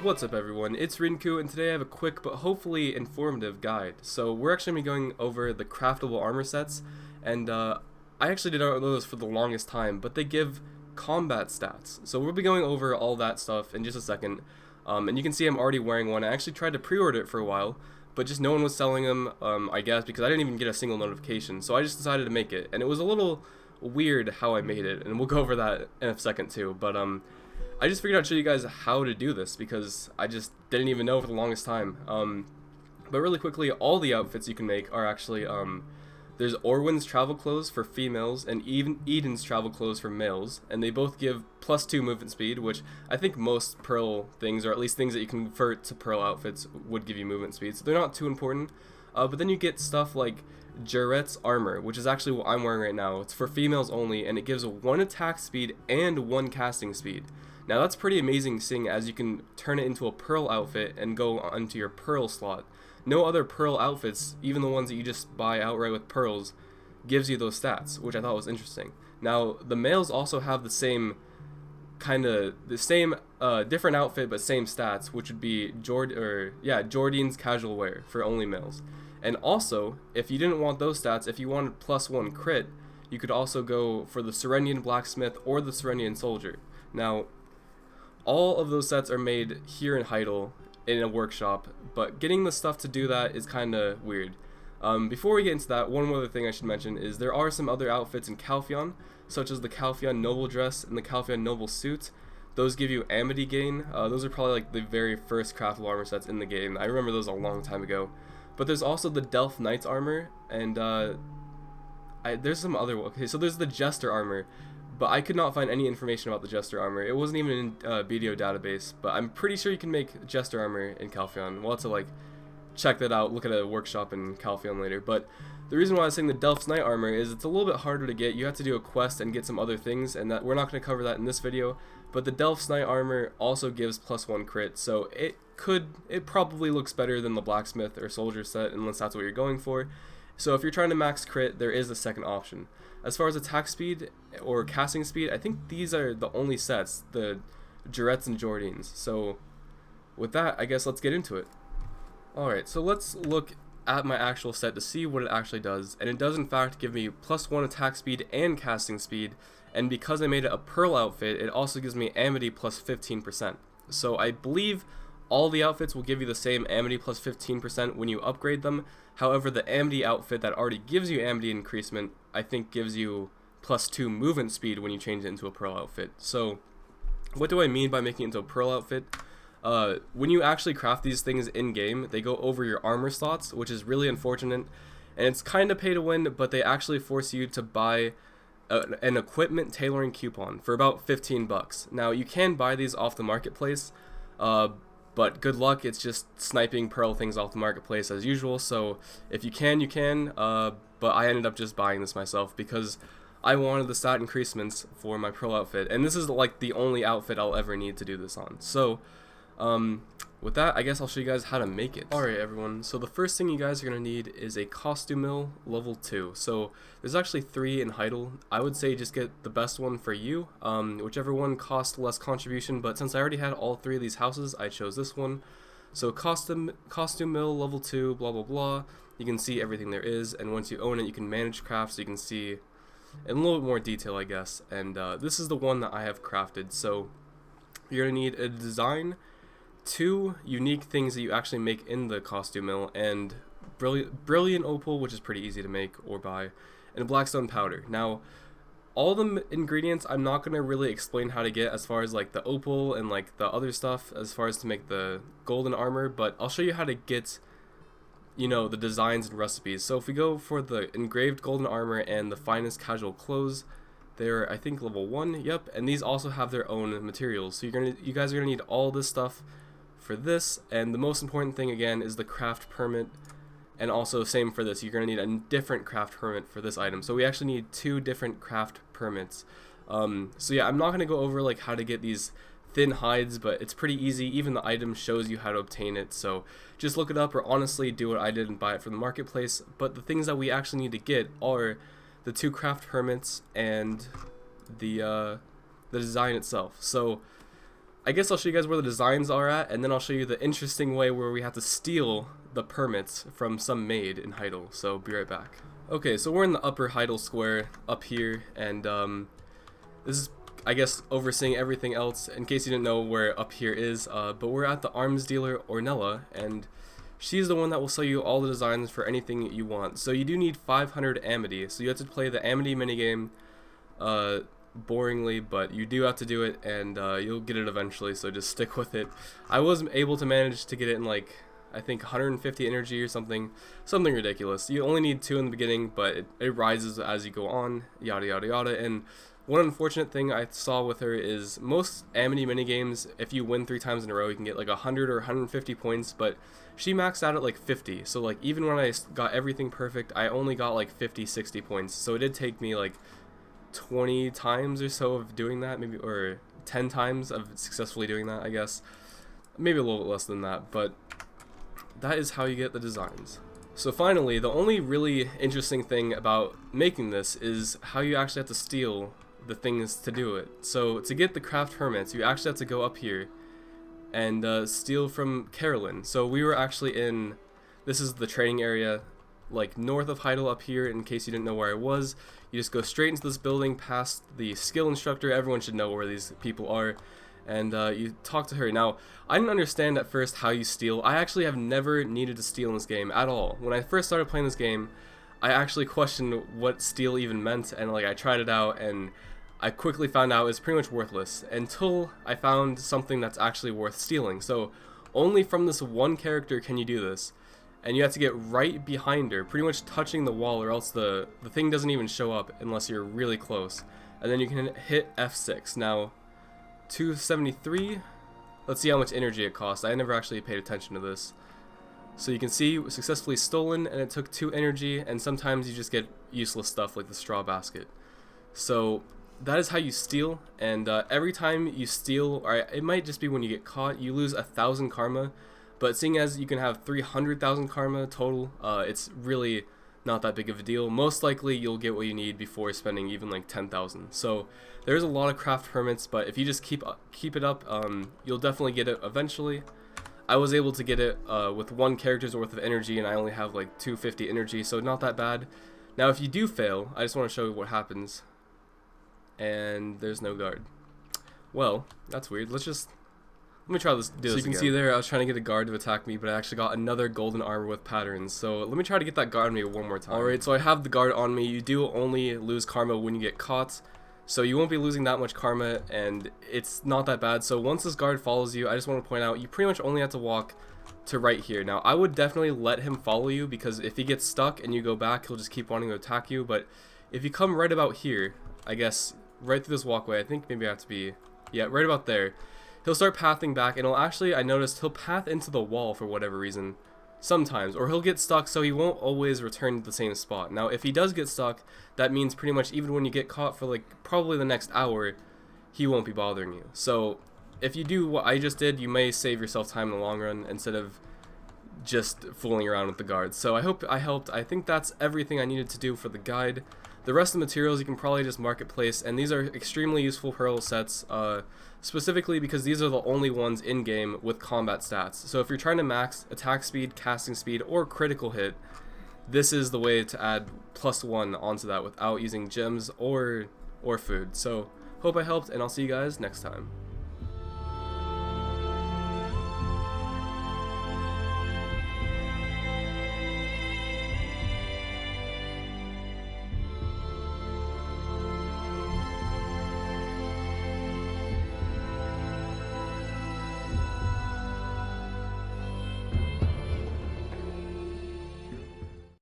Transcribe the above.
What's up everyone, it's Rinku, and today I have a quick but hopefully informative guide. So we're actually going to be going over the craftable armor sets, and I actually did not know this for the longest time, but they give combat stats. So we'll be going over all that stuff in just a second, and you can see I'm already wearing one. I actually tried to pre-order it for a while, but just no one was selling them, I guess, because I didn't even get a single notification, so I just decided to make it, and it was a little weird how I made it, and we'll go over that in a second too, but I just figured I'd show you guys how to do this because I just didn't even know for the longest time. But really quickly, all the outfits you can make are actually, there's Orwyn's travel clothes for females and even Eden's travel clothes for males, and they both give +2 movement speed, which I think most Pearl things, or at least things that you convert to Pearl outfits, would give you movement speed, so they're not too important. But then you get stuff like Jarrete's Armor, which is actually what I'm wearing right now. It's for females only, and it gives 1 attack speed and 1 casting speed. Now that's pretty amazing, seeing as you can turn it into a Pearl outfit and go onto your Pearl slot. No other Pearl outfits, even the ones that you just buy outright with Pearls, gives you those stats, which I thought was interesting. Now the males also have the same different outfit but same stats, which would be Jordine's casual wear for only males. And also, if you didn't want those stats, if you wanted +1 crit, you could also go for the Serendian Blacksmith or the Serendian Soldier. Now, all of those sets are made here in Untitled in a workshop, but getting the stuff to do that is kind of weird. Before we get into that, one other thing I should mention is there are some other outfits in Calpheon, such as the Calpheon Noble Dress and the Calpheon Noble Suit. Those give you amity gain. Those are probably like the very first craftable armor sets in the game. I remember those a long time ago. But there's also the Delph Knight's Armor, and there's some other one. Okay, so there's the Jester Armor, but I could not find any information about the Jester Armor. It wasn't even in BDO database, but I'm pretty sure you can make Jester Armor in Calpheon. We'll have to check that out, look at a workshop in Calpheon later. But the reason why I was saying the Delph's Knight Armor is it's a little bit harder to get. You have to do a quest and get some other things, and that we're not going to cover that in this video. But the Delph's Knight Armor also gives +1 crit, so it probably looks better than the Blacksmith or Soldier set, unless that's what you're going for. So if you're trying to max crit, there is a second option. As far as attack speed or casting speed, I think these are the only sets, the Jarretes and Jordines. So with that, I guess let's get into it. Alright, so let's look at my actual set to see what it actually does. And it does in fact give me +1 attack speed and casting speed. And because I made it a Pearl outfit, it also gives me amity +15%. So I believe all the outfits will give you the same amity +15% when you upgrade them. However, the amity outfit that already gives you amity increasement, I think gives you +2 movement speed when you change it into a Pearl outfit. So what do I mean by making it into a Pearl outfit? When you actually craft these things in-game, they go over your armor slots, which is really unfortunate. And it's kind of pay to win, but they actually force you to buy an equipment tailoring coupon for about 15 bucks. Now, you can buy these off the marketplace, but good luck, it's just sniping Pearl things off the marketplace as usual, so if you can, you can, but I ended up just buying this myself because I wanted the stat increasements for my Pearl outfit, and this is like the only outfit I'll ever need to do this on. So, with that, I guess I'll show you guys how to make it. Alright everyone, so the first thing you guys are going to need is a costume mill level 2. So there's actually 3 in Untitled. I would say just get the best one for you, whichever one costs less contribution, but since I already had all 3 of these houses, I chose this one. So costume mill level 2, blah blah blah. You can see everything there is, and once you own it, you can manage craft, so you can see in a little bit more detail, I guess. And this is the one that I have crafted. So you're going to need a design, 2 unique things that you actually make in the costume mill, and brilliant opal, which is pretty easy to make or buy, and blackstone powder. Now, all the ingredients I'm not going to really explain how to get as far as like the opal and like the other stuff as far as to make the golden armor, but I'll show you how to get, you know, the designs and recipes. So if we go for the engraved golden armor and the finest casual clothes, they're I think level 1, yep, and these also have their own materials. So you guys are going to need all this stuff for this, and the most important thing again is the craft permit, and also same for this, you're going to need a different craft permit for this item. So we actually need 2 different craft permits. So yeah, I'm not going to go over like how to get these thin hides, but it's pretty easy. Even the item shows you how to obtain it, so just look it up, or honestly do what I did and buy it from the marketplace. But the things that we actually need to get are the 2 craft permits and the design itself. So I guess I'll show you guys where the designs are at, and then I'll show you the interesting way where we have to steal the permits from some maid in Heidel. So be right back. Okay, so we're in the upper Heidel square up here, and this is, I guess, overseeing everything else, in case you didn't know where up here is, but we're at the arms dealer Ornella, and she's the one that will sell you all the designs for anything you want. So you do need 500 Amity, so you have to play the Amity minigame boringly, but you do have to do it, and you'll get it eventually, so just stick with it. I was able to manage to get it in like, I think 150 energy or something ridiculous. You only need 2 in the beginning, but it rises as you go on, yada yada yada. And one unfortunate thing I saw with her is most Amity minigames, if you win 3 times in a row, you can get like 100 or 150 points, but she maxed out at like 50. So like even when I got everything perfect, I only got like 50, 60 points. So it did take me like 20 times or so of doing that, maybe, or 10 times of successfully doing that, I guess. Maybe a little bit less than that, but that is how you get the designs. So finally, the only really interesting thing about making this is how you actually have to steal the things to do it. So to get the craft hermits, you actually have to go up here and steal from Carolyn. So we were actually in, this is the training area, like north of Heidel up here, in case you didn't know where I was. You just go straight into this building past the skill instructor. Everyone should know where these people are. And you talk to her. Now, I didn't understand at first how you steal. I actually have never needed to steal in this game at all. When I first started playing this game, I actually questioned what steal even meant, and like I tried it out, and I quickly found out it's pretty much worthless until I found something that's actually worth stealing. So only from this one character can you do this, and you have to get right behind her, pretty much touching the wall, or else the thing doesn't even show up unless you're really close. And then you can hit F6. Now, 273, let's see how much energy it costs. I never actually paid attention to this. So you can see successfully stolen, and it took 2 energy, and sometimes you just get useless stuff like the straw basket. So that is how you steal, and every time you steal, or it might just be when you get caught, you lose 1,000 karma, but seeing as you can have 300,000 karma total, it's really not that big of a deal. Most likely you'll get what you need before spending even like 10,000. So there's a lot of craft hermits, but if you just keep it up, you'll definitely get it eventually. I was able to get it with 1 character's worth of energy, and I only have like 250 energy, so not that bad. Now if you do fail, I just want to show you what happens. And there's no guard. Well, that's weird. Let me try this. So you can see there, I was trying to get a guard to attack me, but I actually got another golden armor with patterns. So let me try to get that guard on me one more time. Alright, so I have the guard on me. You do only lose karma when you get caught, so you won't be losing that much karma, and it's not that bad. So once this guard follows you, I just want to point out, you pretty much only have to walk to right here. Now, I would definitely let him follow you, because if he gets stuck and you go back, he'll just keep wanting to attack you. But if you come right about here, I guess right through this walkway, I think maybe I have to be, yeah, right about there, he'll start pathing back, and I noticed he'll path into the wall for whatever reason sometimes, or he'll get stuck, so he won't always return to the same spot. Now if he does get stuck, that means pretty much even when you get caught for like probably the next hour, he won't be bothering you. So if you do what I just did, you may save yourself time in the long run instead of just fooling around with the guards. So I hope I helped. I think that's everything I needed to do for the guide. The rest of the materials you can probably just marketplace, and these are extremely useful Pearl sets, specifically because these are the only ones in-game with combat stats. So if you're trying to max attack speed, casting speed, or critical hit, this is the way to add +1 onto that without using gems or food. So hope I helped, and I'll see you guys next time.